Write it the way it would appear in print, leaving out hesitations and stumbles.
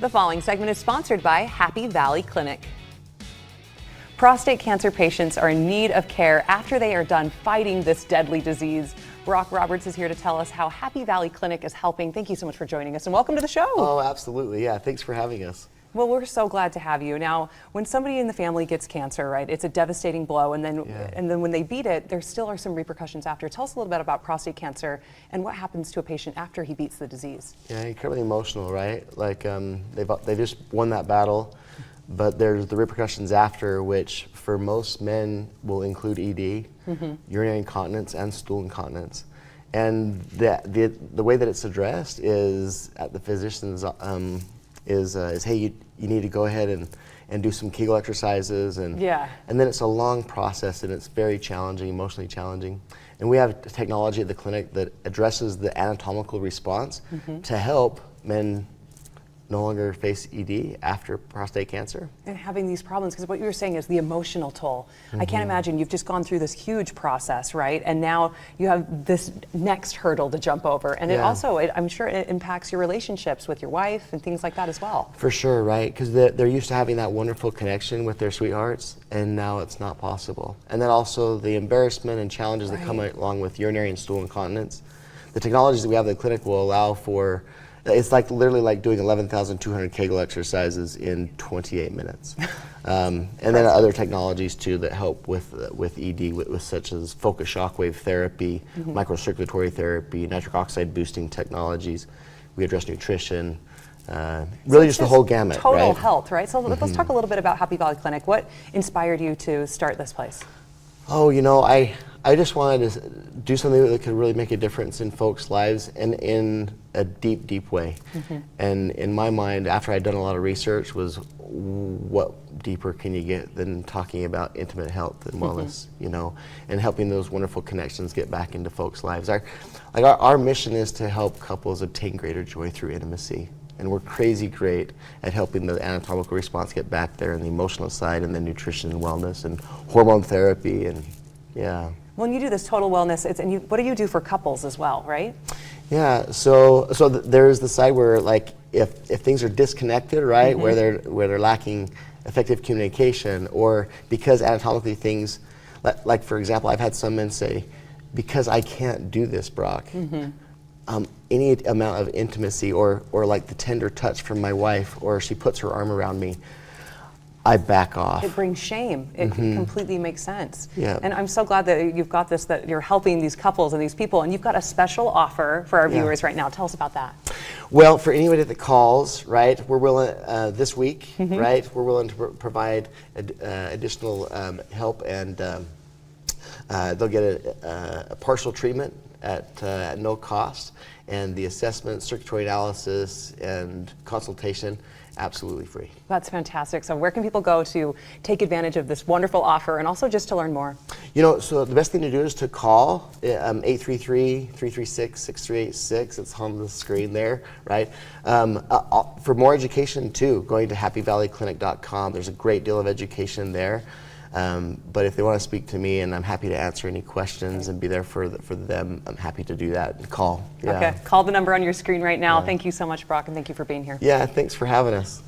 The following segment is sponsored by Happy Valley Clinic. Prostate cancer patients are in need of care after they are done fighting this deadly disease. Brooke Roberts is here to tell us how Happy Valley Clinic is helping. Thank you so much for joining us and welcome to the show. Oh, absolutely. Yeah, thanks for having us. Well, we're so glad to have you. Now, when somebody in the family gets cancer, right, it's a devastating blow, and then when they beat it, there still are some repercussions after. Tell us a little bit about prostate cancer and what happens to a patient after he beats the disease. Yeah, incredibly emotional, right? Like they just won that battle, but there's the repercussions after, which for most men will include ED, urinary incontinence, and stool incontinence. And the way that it's addressed is at the physician's is hey, you need to go ahead and do some Kegel exercises, and then it's a long process and it's very challenging, emotionally challenging. And we have technology at the clinic that addresses the anatomical response to help men no longer face ED after prostate cancer. And having these problems, because what you were saying is the emotional toll. I can't imagine, you've just gone through this huge process, right? And now you have this next hurdle to jump over. And it also, I'm sure it impacts your relationships with your wife and things like that as well. For sure, right? Because they're used to having that wonderful connection with their sweethearts, and now it's not possible. And then also the embarrassment and challenges that come along with urinary and stool incontinence. The technologies that we have at the clinic will allow for, it's like literally like doing 11,200 Kegel exercises in 28 minutes. And then other technologies too that help with ED, with such as focused shockwave therapy, microcirculatory therapy, nitric oxide boosting technologies. We address nutrition, really just the whole gamut. Total health, right? So let's talk a little bit about Happy Valley Clinic. What inspired you to start this place? Oh, you know, I just wanted to do something that could really make a difference in folks' lives and in a deep, deep way. And in my mind, after I'd done a lot of research, was what deeper can you get than talking about intimate health and wellness, you know, and helping those wonderful connections get back into folks' lives. Our mission is to help couples obtain greater joy through intimacy. And we're crazy great at helping the anatomical response get back there, and the emotional side, and then nutrition and wellness and hormone therapy, and When you do this total wellness, what do you do for couples as well, right? Yeah, so there's the side where, like, if things are disconnected, right, where they're lacking effective communication, or because anatomically things, like for example, I've had some men say, because I can't do this, Brock, any amount of intimacy or like the tender touch from my wife, or she puts her arm around me, I back off. It brings shame. It completely makes sense. Yeah. And I'm so glad that you've got this, that you're helping these couples and these people, and you've got a special offer for our viewers right now. Tell us about that. Well, for anybody that calls, right, we're willing, this week, right, we're willing to provide additional help, and they'll get a partial treatment at no cost, and the assessment, circulatory analysis, and consultation absolutely free. That's fantastic. So where can people go to take advantage of this wonderful offer, and also just to learn more? You know, so the best thing to do is to call 833-336-6386. It's on the screen there, right? For more education too, going to happyvalleyclinic.com. There's a great deal of education there. But if they want to speak to me, and I'm happy to answer any questions and be there for them, I'm happy to do that. Call. Okay, call the number on your screen right now. Thank you so much, Brock, and thank you for being here. Yeah, thanks for having us.